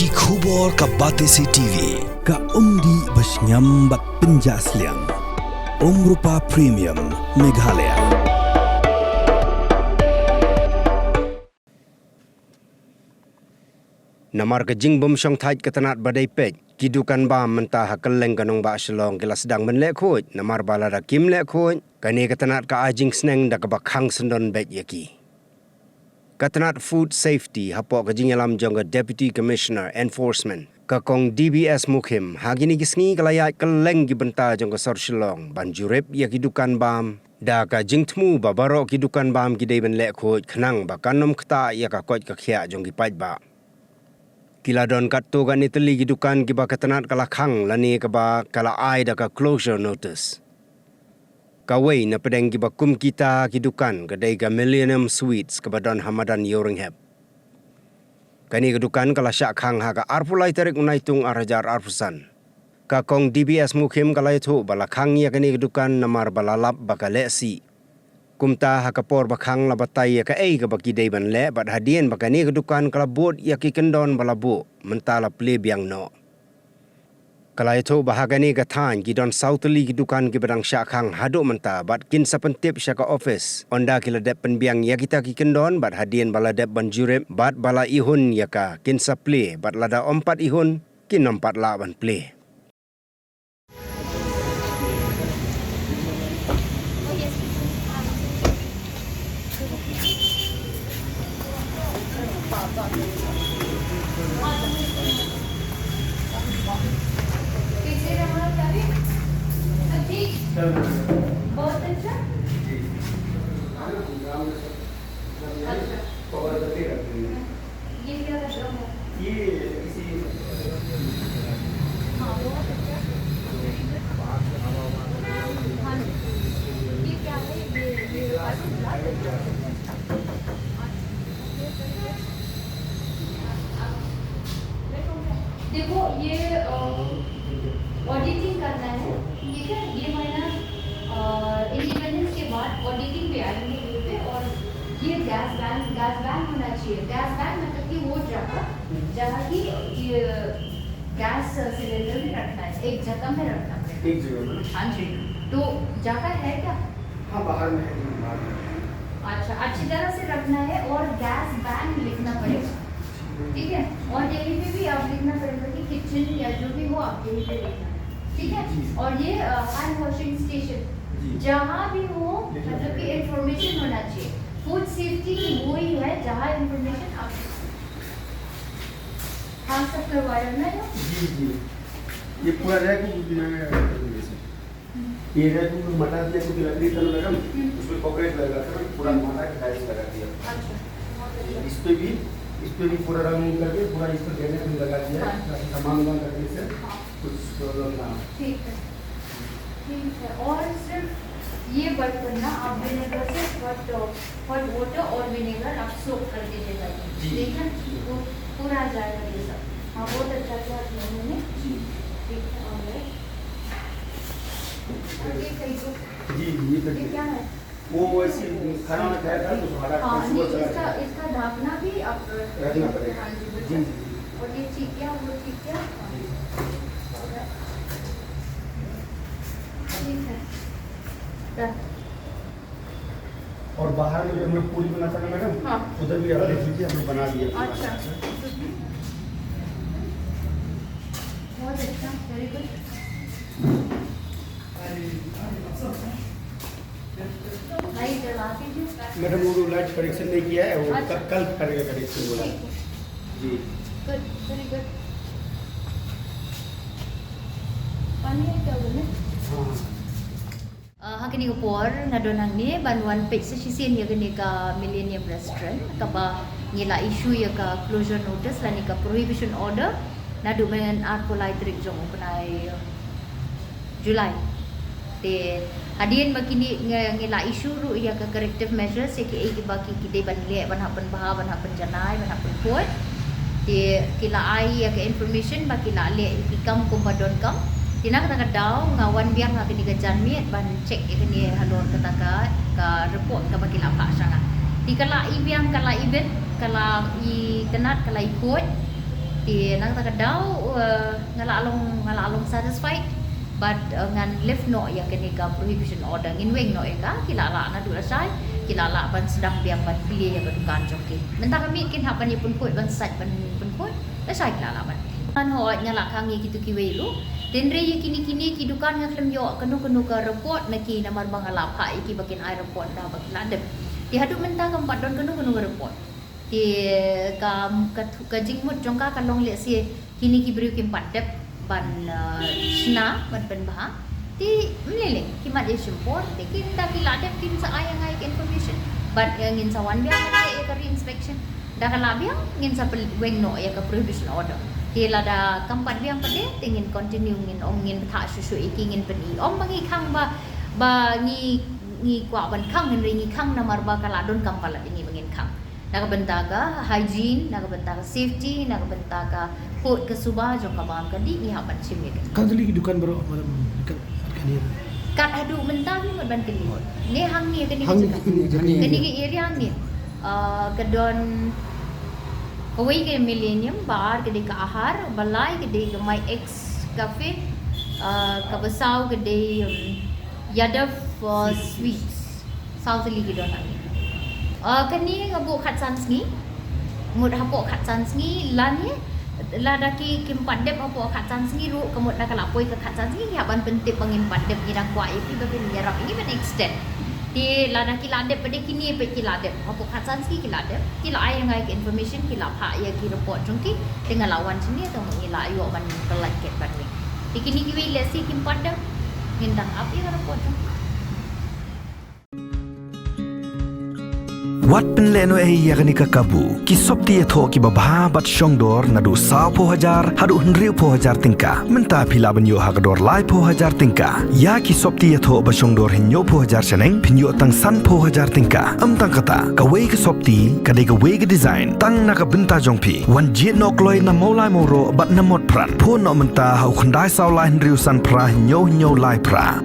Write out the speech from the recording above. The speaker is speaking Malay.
Ki khubor ka Batesi TV ka umdi basnyam bat penjaslian Rupa Premium Meghalaya. Namar ke jingbum Shongthait ke Tnat badai Peit ki Dukan bam mentah hakeleng kanong ba Shillong ke Sdang men lek Khuid namar bala da kim lek Khuid kani ke Tnat ka ajing Sdang da ka bakhang sendon bet yaki. Ka Tnat Food Safety hapok ke jingalam jong Deputy Commissioner Enforcement ka kong DBS Mukhim hagini gisngi kalayat keleng gi benta jong ka Sor Shillong ban jurep yaki Dukan bam da ka jingtmu babaro ki Dukan bam ki dei ben lek Khuid khnang ba kanom kta ya ka koj ka khia jong gi Peit ba. Kila don kat tu kan itali gi Dukan ki ba Tnat kala khang lani ka ba kala ai da ka closure notice. Kawai na pedeng ki ba kum kita ki Dukan ka dai ka Millennium Suites ka ba don Hamadan Yoringhap. Kani ka Dukan kala syak khang ha ka arpulai tarik unaitung arajar arpusan. Ka kong DBS Mukhim kala itu bala khang ya kani ka Dukan namar balalap ba ka lesi. Kumta hakapor bakhang la batai ya ka ei ka baki dei ban le bat hadien bakani ka Dukan kala bot ya ki kendon balabu mentala ple biang no. Kala itu bahagani ka than ki don sautli ki Dukan ki badang syakhang hadu menta bat kin sapentip syaka office onda ki ladep penbiang ya kita ki kendon bat hadien bala dep ban jurep bat bala ihun ya ka kin saple bat lada ompat ihun kin ompat la ban ple. बहुत अच्छा ये क्या कर रहा हूँ ये इसी हाँ बहुत अच्छा हाँ ये क्या है देखो ये ऑडिटिंग करना है ठीक है ये महीना इंडिपेंडेंस के बाद ऑडिटिंग पे आएंगे ये पे और ये गैस बैन होना चाहिए गैस बैन मतलब कि वो जगह की गैस सिलेंडर में रखना है एक जगह में रखना है एक जगह में हाँ जी तो जगह है क्या हाँ बाहर में है अच्छा अच्छी तरह से रखना है और गैस बैन लिखना पड़ेगा ठीक है और यहीं पे भी आप लिखना पड़ेगा कि किचन या जो भी हो आप यहीं पे लिखना ठीक है और ये हैंड वॉशिंग स्टेशन जहाँ भी हो मतलब कि इंफॉर्मेशन होना चाहिए फूड सेफ्टी की वो ही है जहाँ इंफॉर्मेशन आप हाँ सब करवाया ना जी जी ये पूरा रैक ये रैक मटा दिया क्योंकि लकड़ी तल लगा उसमें पॉकेट लगा था पूरा मटा के टाइल्स लगा दिया अच्छा इस पे भी पूरा रंग करके पूरा इस पर गहने में लगा दिया सामान वामान करने से कुछ प्रॉब्लम ना हो ठीक है और सिर्फ ये बर्तन ना आप विनेगर से हॉट वाटर और विनेगर आप सोक कर दीजिएगा ठीक है वो पूरा आ जाएगा ये सब हाँ बहुत अच्छा किया मैंने ठीक है और जी ये क्या है वो वैसे खाना में खाया था तो हमारा हाँ इसका ढाकना भी आप रखना पड़ेगा जी और ये ठीक है वो ठीक है ठीक है और बाहर में हम लोग पूरी बनाता है मैडम हाँ उधर भी आप देख लीजिए हमने बना दिया अच्छा बहुत अच्छा वेरी गुड लाइट जला दीजिए मैडम वो लाइट कनेक्शन नहीं किया है वो अच्छा। कल करेगा कनेक्शन बोला जी गुड वेरी गुड पानी है क्या बोले Hakini ko por na donang ni banwan Peit sa sisin ya gani ka Millennium Restaurant ka ba ngila issue ya ka closure notice la ni ka prohibition order na do men arpulai trik jong kunai July te hadien makini ngila issue ru ya ka corrective measures ya ki ba ki de ban le ban hapan bah ban hapan janai ban hapan Khuid te kila ai ya ka information ba kila le ikam ko badon kam Tina kata daw ngawan biang nga kini ka janmiet ban check kini halon kata ka report ka bagi lapa sanga. Di kala ibiang kala ibet kala I Tnat kala I Khuid Di nang takadau ngalalong satisfied but ngan lift no ya kini ka prohibition order ngin weng no eka kilala na dula sai kilala ban sedang biang ban pilih ya ban kan joki mentah kami kin hapan ni pun ban sat ban pun la sai kilala ban kan ho ngala kangi kitu kiwe lu denre ye kini kidukan nga klem yo kanu ka report na ki namar bangala pa iki bakin ai report da bak ladem di hadu mentah ka empat don kanu ka report di ka jingmut jongka kalong le si kini ki beriu kim padep ban sna ban bah ti meleleng kimat ye sempor ti kin da ki ladem kin sa ai ngai information but ngin sawan biang ka ka inspection da kala biang ngin sa weng no ya ka prohibition order ti lada kampat biang pade tingin continue ngin ngin tha susu iki ngin peni bangi khang ba ngi kwa ban khang ngin ngi khang namar ba kala don kampala ngi bangin khang nakabentaga hygiene, nakabentaga safety, nakabentaga food ke subah jong kabam kadi ni haban chimik. Kan tadi dukan bro malam dekat kanir. Kat adu mentah ni ban kali. Ni hang ni kani Hang juga. ni. Kani ke area ni. Kedon Khuid ke Millennium bar ke ke ahar, balai ke ke My Ex Cafe, kabasau ke Yadav Sweets. South Ligi don ni. Kani ngabuk khat sansngi mud hapok khat sansngi lani ladaki kimpat dep hapok khat sansngi ru kemud dak lapoi ke khat sansngi haban penting pangin padep ngirang kwa ipi babin nyarap ini ben extend di ladaki ladep pada kini pe kiladep hapok khat sansngi kiladep kila ai ngai ke information kila pha ya ki report jongki dengan lawan sini atau mengila ayo ban pelat ket ban ni di kini kiwi lesi kimpat dep ngindang api report jongki Wat penleno ya kani kakabu ki sopti etho ki babha bat shongdor nadu sa po hajar hadu hnriu po hajar tingka menta phila banyo hagador lai po hajar tingka ya ki sopti etho ba shongdor hinyo po hajar chaneng phinyo tang san po hajar tingka tang kata ka wei ki sopti ka de ka wei ki design tang na ka binta jongpi wan jit nok loi na molai moro bat na mot pran po no menta hau khandai saw lai hnriu san pra hinyo lai pra